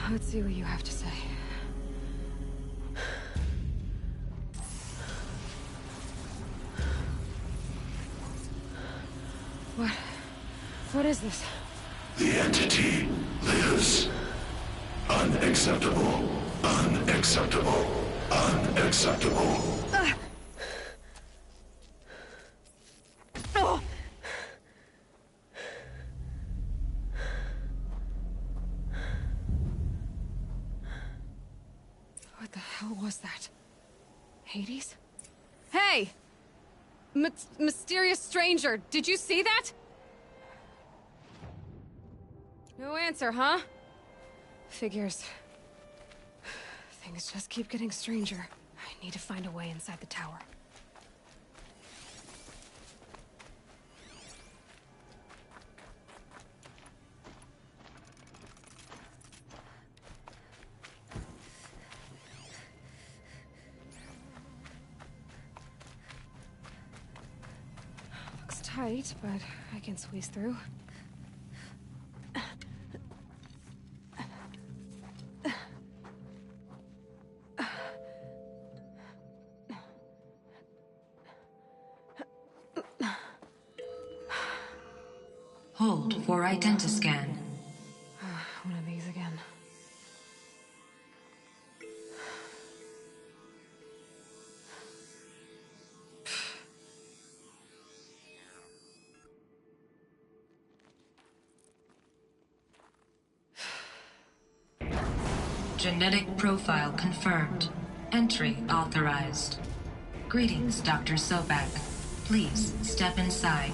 Let's see what you have to say. What? What is this? The entity lives. Unacceptable. Unacceptable. Unacceptable. Oh! What the hell was that? Hades? Hey! Mysterious stranger, did you see that? No answer, huh? Figures. Things just keep getting stranger. I need to find a way inside the tower. Looks tight, but I can squeeze through. Hold for identiscan. One of these again. Genetic profile confirmed. Entry authorized. Greetings, Dr. Sobek. Please step inside.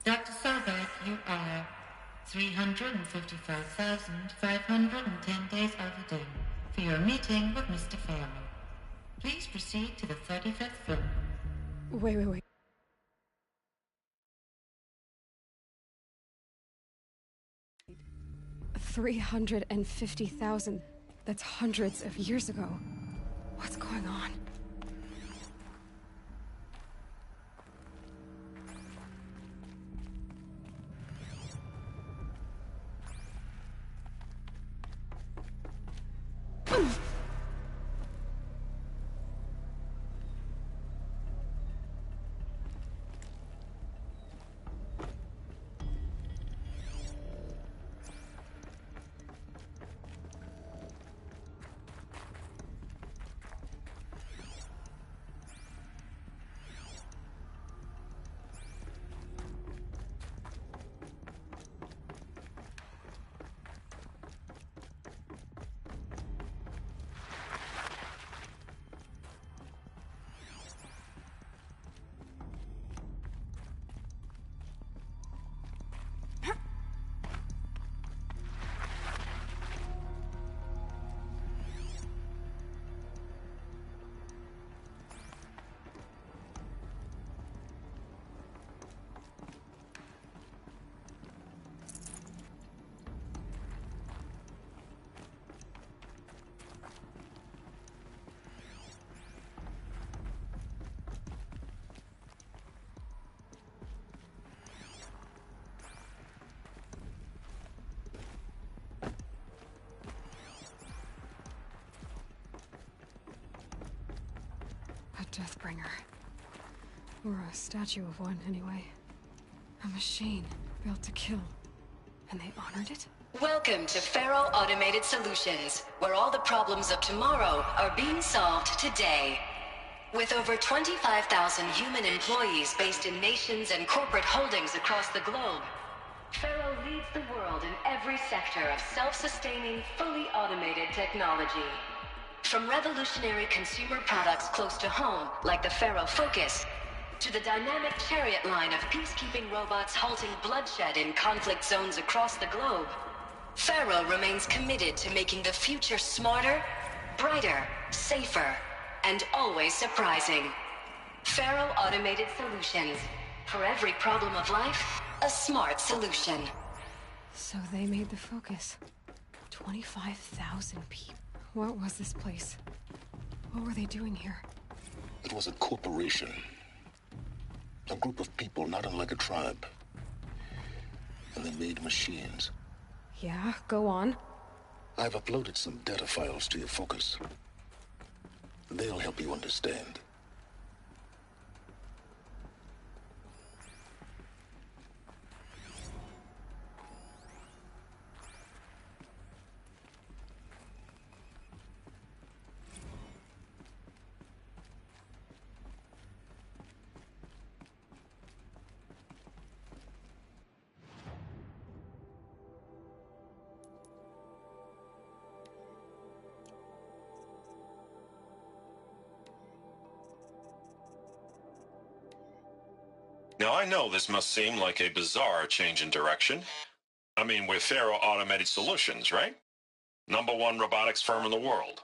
Dr. Sobek, you are 355,510 days overdue for your meeting with Mr. Fairman. Please proceed to the 35th floor. Wait. 350,000. That's hundreds of years ago. What's going on? A Deathbringer. Or a statue of one, anyway. A machine built to kill. And they honored it? Welcome to Faro Automated Solutions, where all the problems of tomorrow are being solved today. With over 25,000 human employees based in nations and corporate holdings across the globe, Faro leads the world in every sector of self-sustaining, fully automated technology. From revolutionary consumer products close to home, like the Faro Focus, to the dynamic Chariot line of peacekeeping robots halting bloodshed in conflict zones across the globe, Faro remains committed to making the future smarter, brighter, safer, and always surprising. Faro Automated Solutions. For every problem of life, a smart solution. So they made the Focus. 25,000 people. What was this place? What were they doing here? It was a corporation. A group of people not unlike a tribe. And they made machines. Yeah, go on. I've uploaded some data files to your Focus. They'll help you understand. Now, I know this must seem like a bizarre change in direction. I mean, we're Faro Automated Solutions, right? #1 robotics firm in the world.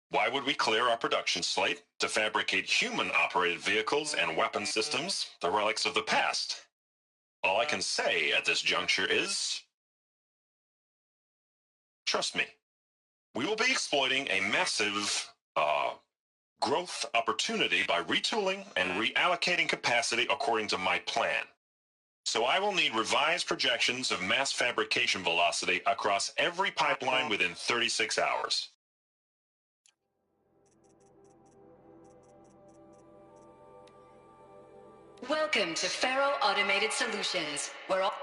Why would we clear our production slate to fabricate human-operated vehicles and weapon systems, the relics of the past? All I can say at this juncture is... trust me. We will be exploiting a massive, growth opportunity by retooling and reallocating capacity according to my plan. So I will need revised projections of mass fabrication velocity across every pipeline within 36 hours. Welcome to Faro Automated Solutions, where all...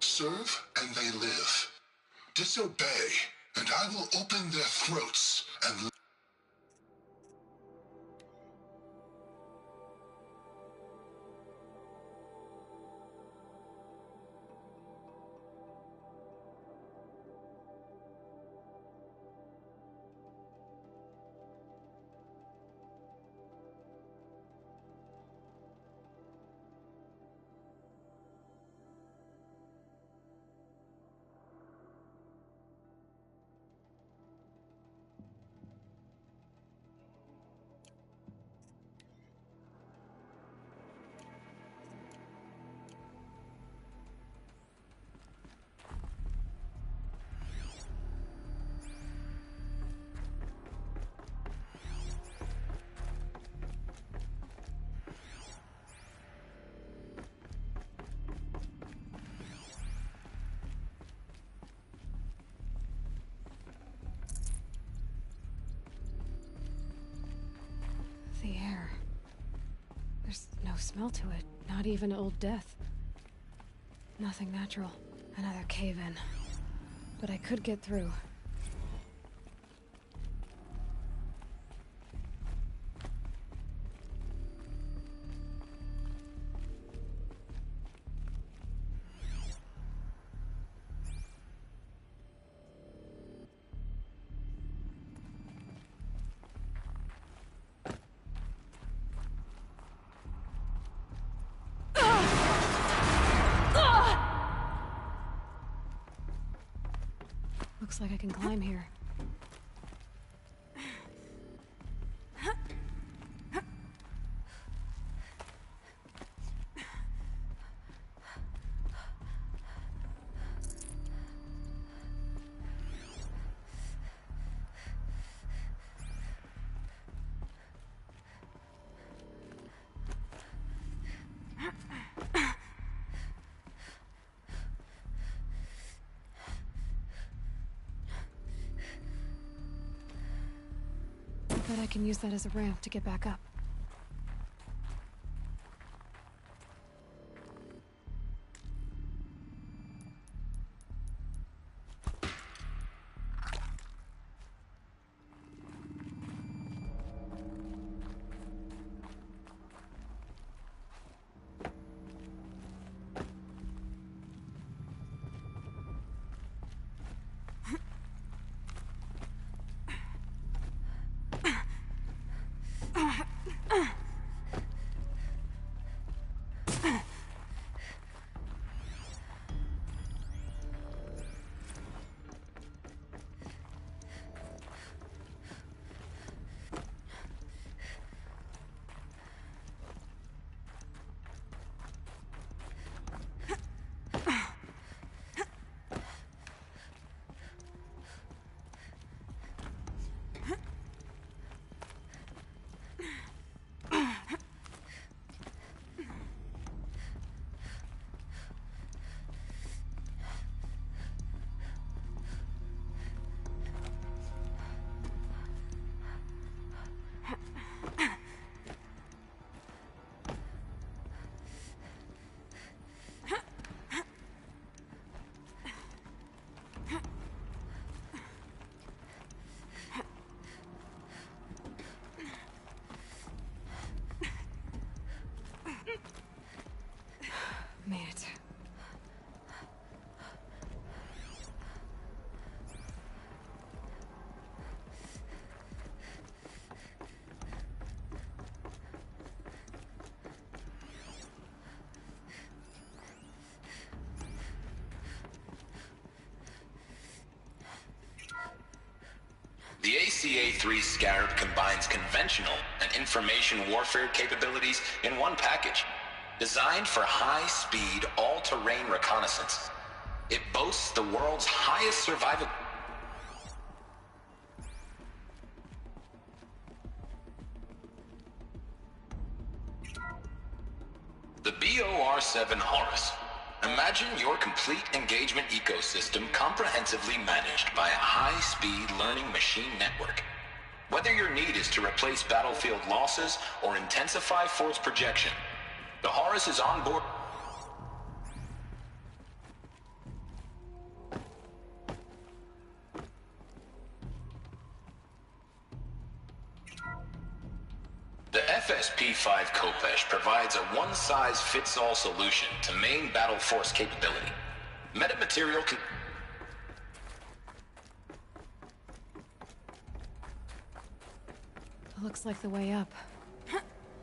Serve and they live. Disobey, and I will open their throats and... The air. There's no smell to it, not even Old Death. Nothing natural. Another cave-in. But I could get through. Looks like I can climb here. Bet I can use that as a ramp to get back up. The ACA-3 Scarab combines conventional and information warfare capabilities in one package, designed for high-speed, all-terrain reconnaissance. It boasts the world's highest survival... The BOR-7 Horus. Imagine your complete engagement ecosystem comprehensively managed by a high-speed learning machine network. Whether your need is to replace battlefield losses or intensify force projection, the Horus is on board. The FSP-5 Khopesh provides a one-size-fits-all solution to main battle force capability. Metamaterial can... Looks like the way up.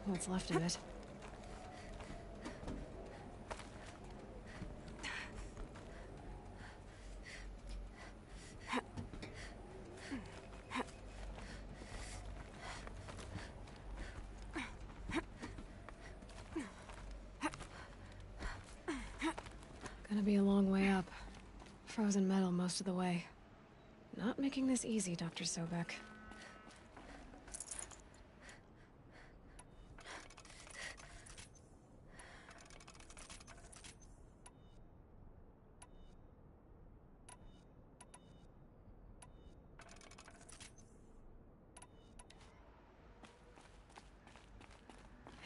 What's left of it. Gonna be a long way up. Frozen metal most of the way. Not making this easy, Dr. Sobek.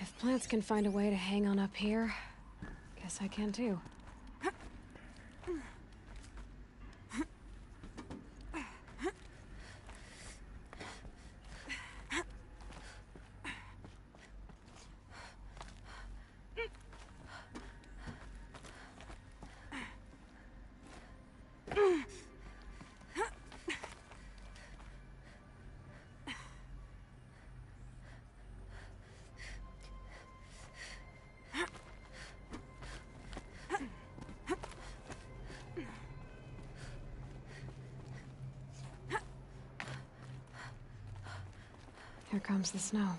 If plants can find a way to hang on up here, guess I can too. Here comes the snow.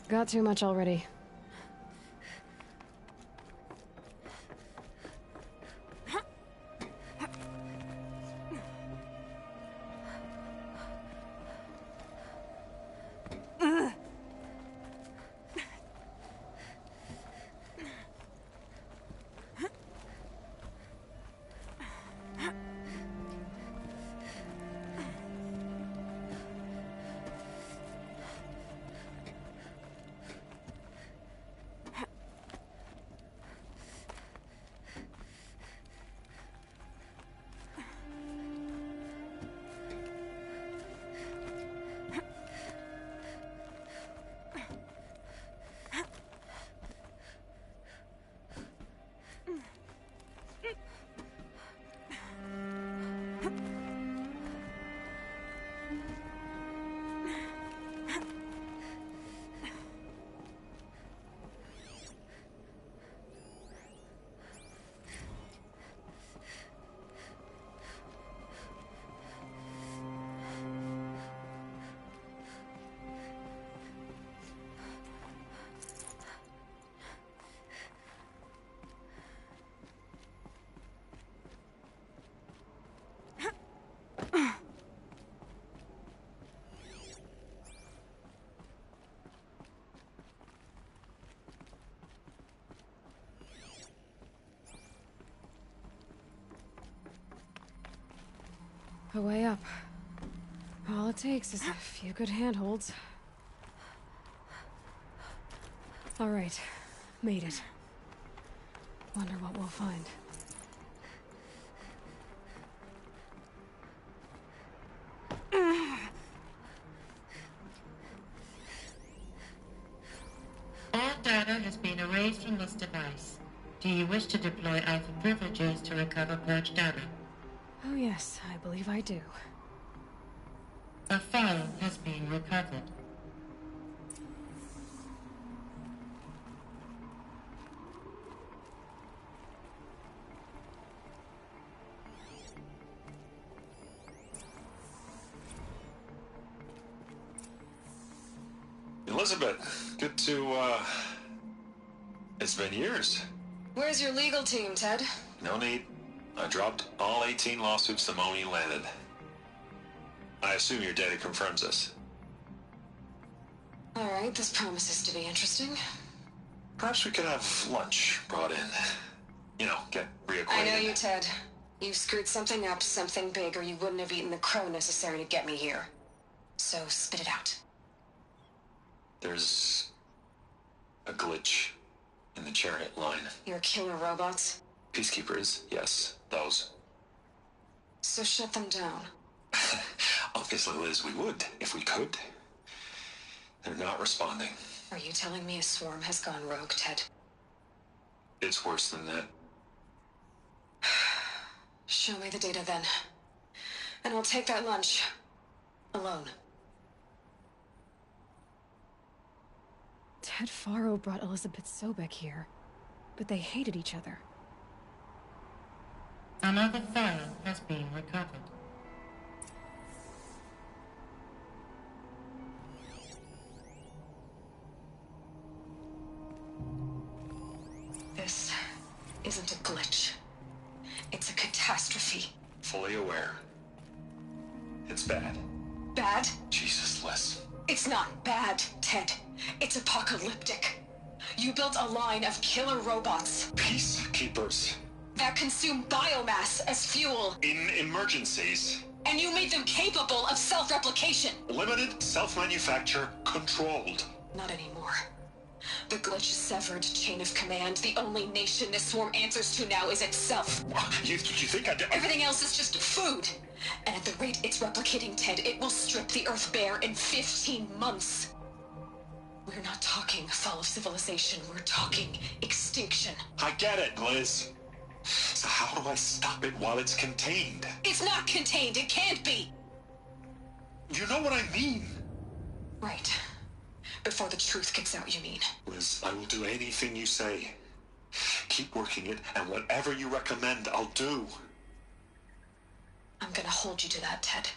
Got too much already. the way up. All it takes is a few good handholds. All right, made it. Wonder what we'll find. All data has been erased from this device. Do you wish to deploy Alpha privileges to recover purged data? Oh yes, I believe I do. A file has been recovered. Elizabeth, good to, It's been years. Where's your legal team, Ted? No need. I dropped all 18 lawsuits the moment you landed. I assume your data confirms this. All right, this promises to be interesting. Perhaps we could have lunch brought in. You know, get reacquainted. I know you, Ted. You screwed something up, something big, or you wouldn't have eaten the crow necessary to get me here. So spit it out. There's a glitch in the chariot line. Your killer robots? Peacekeepers, yes, those. So shut them down. Obviously, Liz, we would, if we could. They're not responding. Are you telling me a swarm has gone rogue, Ted? It's worse than that. Show me the data then. And I'll take that lunch. Alone. Ted Faro brought Elizabeth Sobek here, but they hated each other. Another file has been recovered. This isn't a glitch. It's a catastrophe. Fully aware. It's bad. Bad? Jesus, Liz. It's not bad, Ted. It's apocalyptic. You built a line of killer robots Peacekeepers. that consume biomass as fuel, In emergencies. and you made them capable of self-replication. Limited, self-manufacture, controlled. Not anymore. The glitch severed chain of command. The only nation this swarm answers to now is itself. You think I... Everything else is just food. And at the rate it's replicating, Ted, it will strip the Earth bare in 15 months. We're not talking fall of civilization. We're talking extinction. I get it, Liz. So how do I stop it while it's contained? It's not contained. It can't be. You know what I mean. Right. Before the truth gets out, you mean? Liz, I will do anything you say. Keep working it, and whatever you recommend, I'll do. I'm gonna hold you to that, Ted.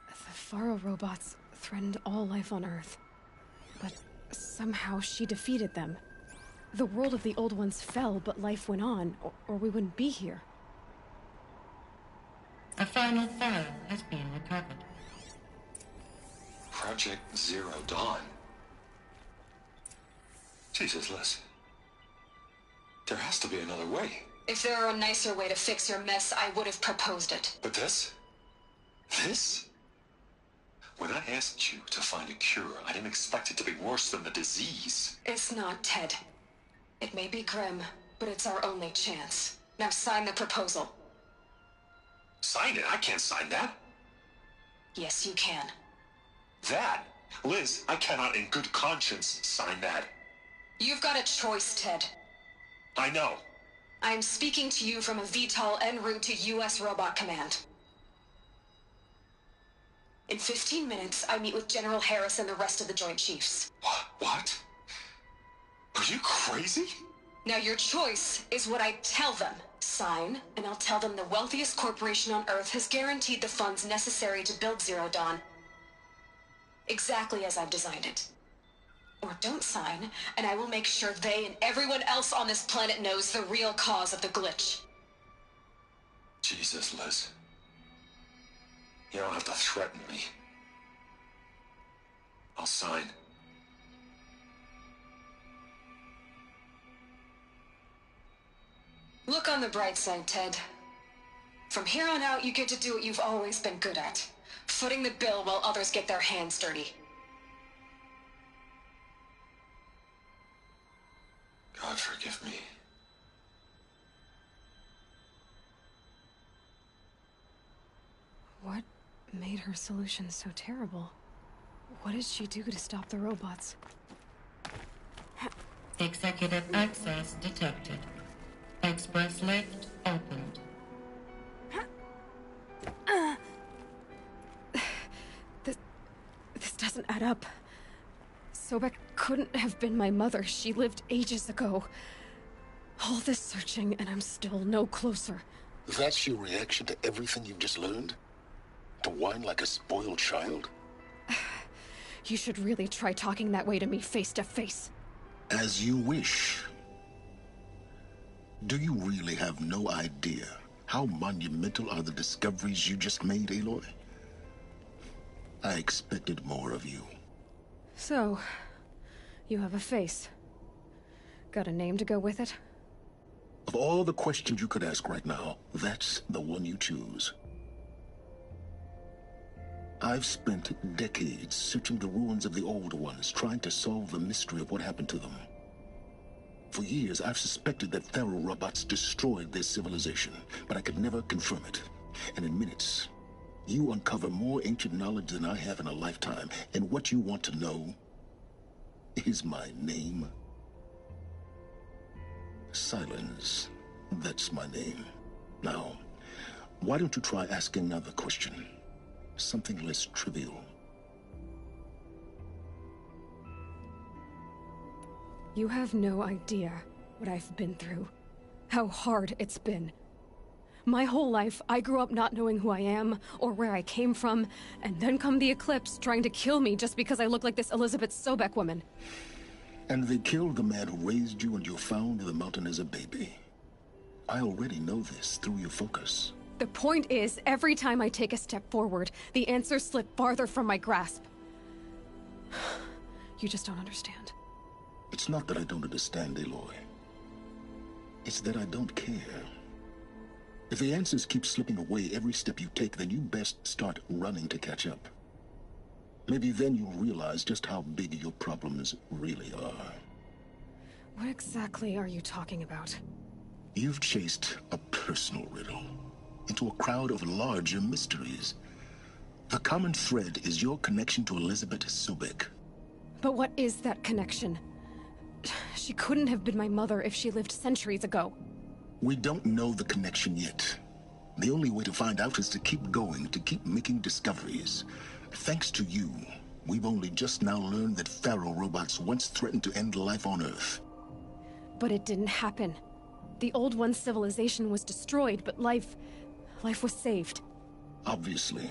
The Faro robots threatened all life on Earth. But somehow she defeated them. The world of the old ones fell, but life went on, or we wouldn't be here. A final file has been recovered. Project Zero Dawn. Jesus, Liz. There has to be another way. If there were a nicer way to fix your mess, I would have proposed it. But this? This? When I asked you to find a cure, I didn't expect it to be worse than the disease. It's not, Ted. It may be grim, but it's our only chance. Now sign the proposal. Sign it? I can't sign that. Yes, you can. That? Liz, I cannot in good conscience sign that. You've got a choice, Ted. I know. I'm speaking to you from a VTOL en route to U.S. Robot Command. In 15 minutes, I meet with General Harris and the rest of the Joint Chiefs. What? Are you crazy? Now your choice is what I tell them. Sign, and I'll tell them the wealthiest corporation on Earth has guaranteed the funds necessary to build Zero Dawn. Exactly as I've designed it. Or don't sign, and I will make sure they and everyone else on this planet knows the real cause of the glitch. Jesus, Liz. You don't have to threaten me. I'll sign. Look on the bright side, Ted. From here on out, you get to do what you've always been good at. Footing the bill while others get their hands dirty. God forgive me. What made her solution so terrible? What did she do to stop the robots? Executive access detected. Express lift opened. This doesn't add up. Sobek couldn't have been my mother. She lived ages ago. All this searching, and I'm still no closer. That's your reaction to everything you've just learned? To whine like a spoiled child? You should really try talking that way to me face to face. As you wish. Do you really have no idea how monumental are the discoveries you just made, Aloy? I expected more of you. So, you have a face. Got a name to go with it? Of all the questions you could ask right now, that's the one you choose. I've spent decades searching the ruins of the old ones, trying to solve the mystery of what happened to them. For years, I've suspected that Faro robots destroyed their civilization, but I could never confirm it. And in minutes, you uncover more ancient knowledge than I have in a lifetime, and what you want to know is my name. Silence. That's my name. Now, why don't you try asking another question? Something less trivial. You have no idea what I've been through. How hard it's been. My whole life, I grew up not knowing who I am or where I came from, and then come the Eclipse trying to kill me just because I look like this Elizabeth Sobek woman. And they killed the man who raised you and you found in the mountain as a baby. I already know this through your focus. The point is, every time I take a step forward, the answers slip farther from my grasp. You just don't understand. It's not that I don't understand, Aloy. It's that I don't care. If the answers keep slipping away every step you take, then you best start running to catch up. Maybe then you'll realize just how big your problems really are. What exactly are you talking about? You've chased a personal riddle into a crowd of larger mysteries. The common thread is your connection to Elizabeth Sobek. But what is that connection? She couldn't have been my mother if she lived centuries ago. We don't know the connection yet. The only way to find out is to keep going, to keep making discoveries. Thanks to you, we've only just now learned that Faro robots once threatened to end life on Earth. But it didn't happen. The Old One's civilization was destroyed, but life was saved. Obviously.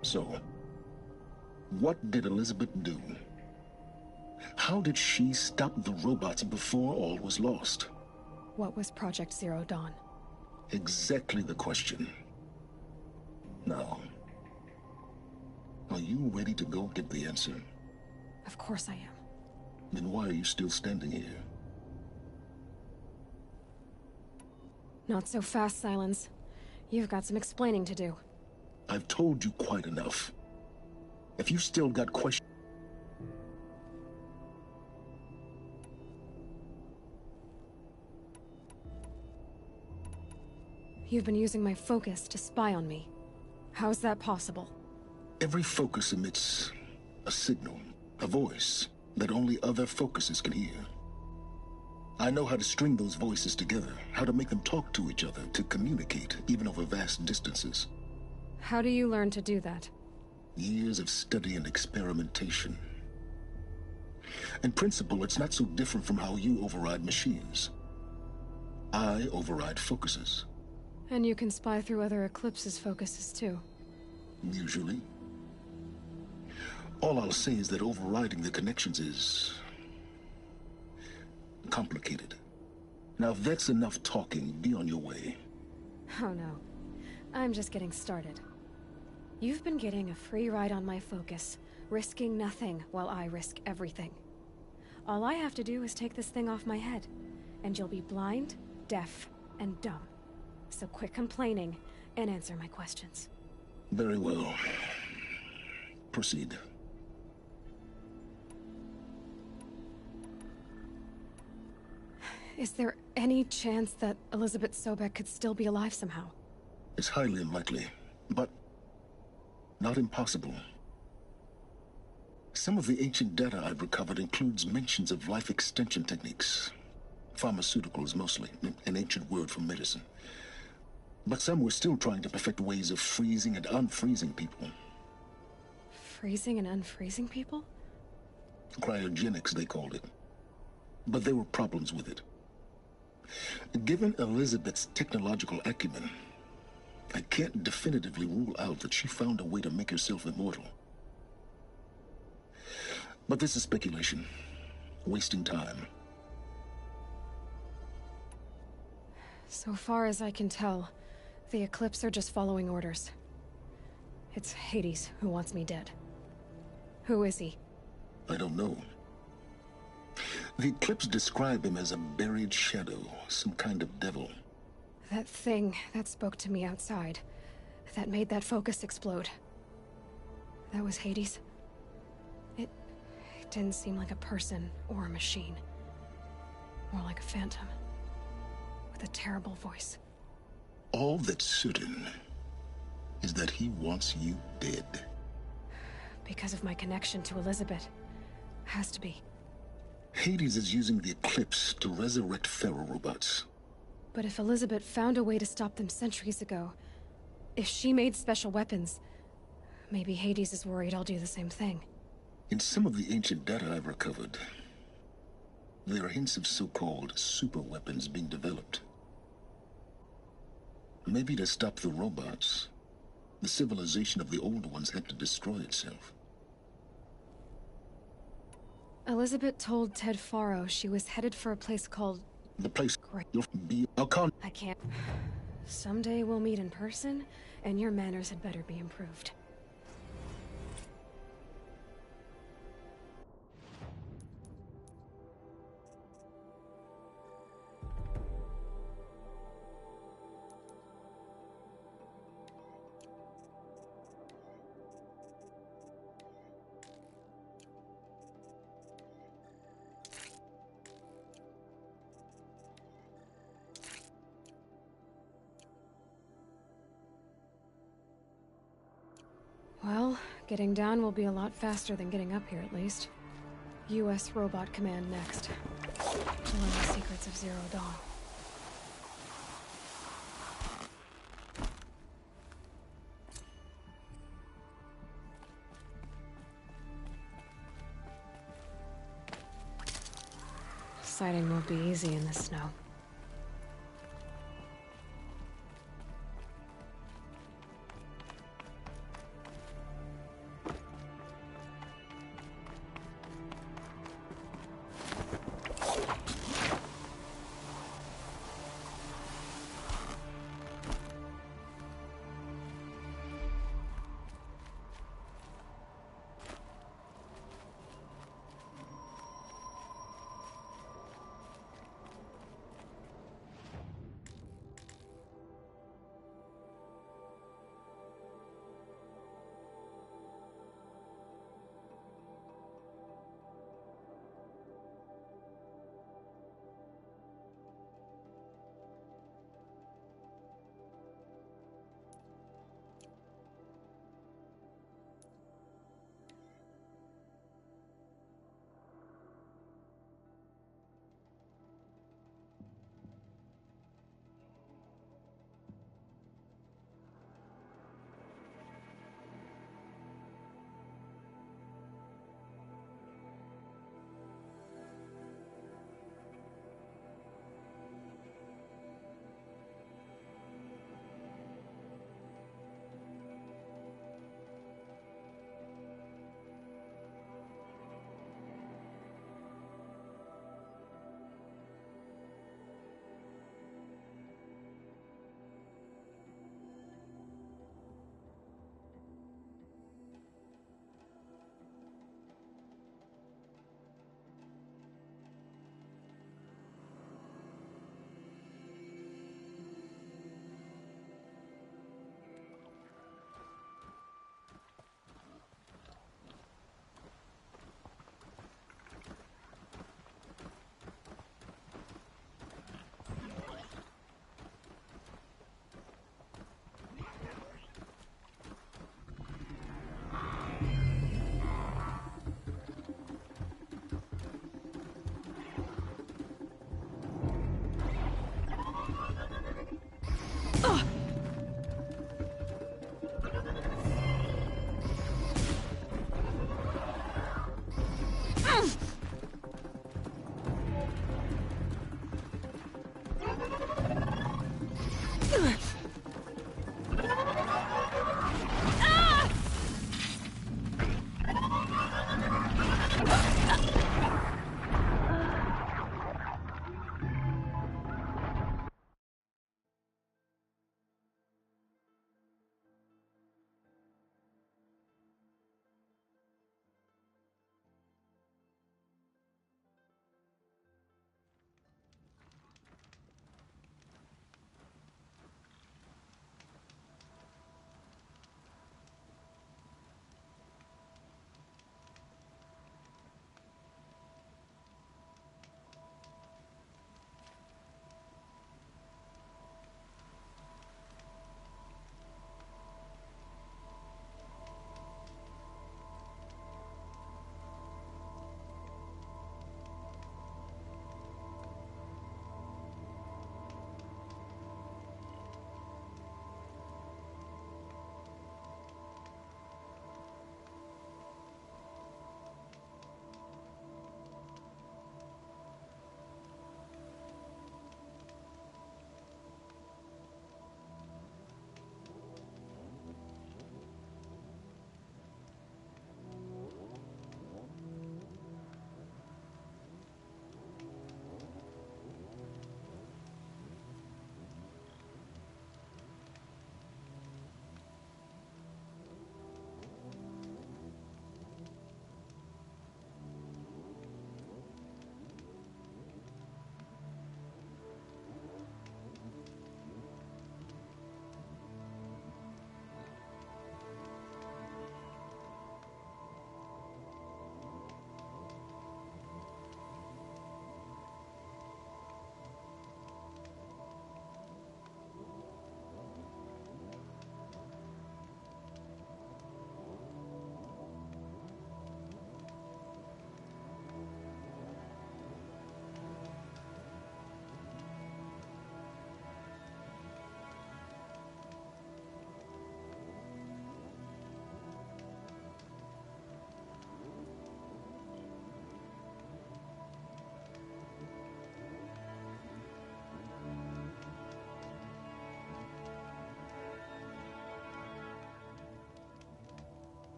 So, what did Elizabeth do? How did she stop the robots before all was lost? What was Project Zero Dawn? Exactly the question. Now, are you ready to go get the answer? Of course I am. Then why are you still standing here? Not so fast, Silence. You've got some explaining to do. I've told you quite enough. If you've still got questions... You've been using my focus to spy on me. How's that possible? Every focus emits a signal, a voice, that only other focuses can hear. I know how to string those voices together, how to make them talk to each other, to communicate, even over vast distances. How do you learn to do that? Years of study and experimentation. In principle, it's not so different from how you override machines. I override focuses. And you can spy through other Eclipse's focuses, too. Usually. All I'll say is that overriding the connections is... complicated. Now, if that's enough talking, be on your way. Oh no. I'm just getting started. You've been getting a free ride on my focus, risking nothing while I risk everything. All I have to do is take this thing off my head, and you'll be blind, deaf, and dumb. So quit complaining and answer my questions. Very well. Proceed. Is there any chance that Elizabeth Sobek could still be alive somehow? It's highly unlikely, but not impossible. Some of the ancient data I've recovered includes mentions of life extension techniques. Pharmaceuticals, mostly, an ancient word for medicine. But some were still trying to perfect ways of freezing and unfreezing people. Freezing and unfreezing people? Cryogenics, they called it. But there were problems with it. Given Elizabeth's technological acumen, I can't definitively rule out that she found a way to make herself immortal. But this is speculation. Wasting time. So far as I can tell, the Eclipse are just following orders. It's Hades who wants me dead. Who is he? I don't know. The Eclipse describe him as a buried shadow, some kind of devil. That thing that spoke to me outside, that made that focus explode. That was Hades? It didn't seem like a person or a machine. More like a phantom. With a terrible voice. All that's certain is that he wants you dead. Because of my connection to Elizabeth. Has to be. Hades is using the Eclipse to resurrect Fero robots. But if Elizabeth found a way to stop them centuries ago, if she made special weapons, maybe Hades is worried I'll do the same thing. In some of the ancient data I've recovered, there are hints of so-called super weapons being developed. Maybe to stop the robots, the civilization of the old ones had to destroy itself. Elizabeth told Ted Faro she was headed for a place called... The place Great. you'll be... I can't... Someday we'll meet in person, and your manners had better be improved. Well, getting down will be a lot faster than getting up here, at least. U.S. Robot Command next. To learn the secrets of Zero Dawn. Sighting won't be easy in the snow.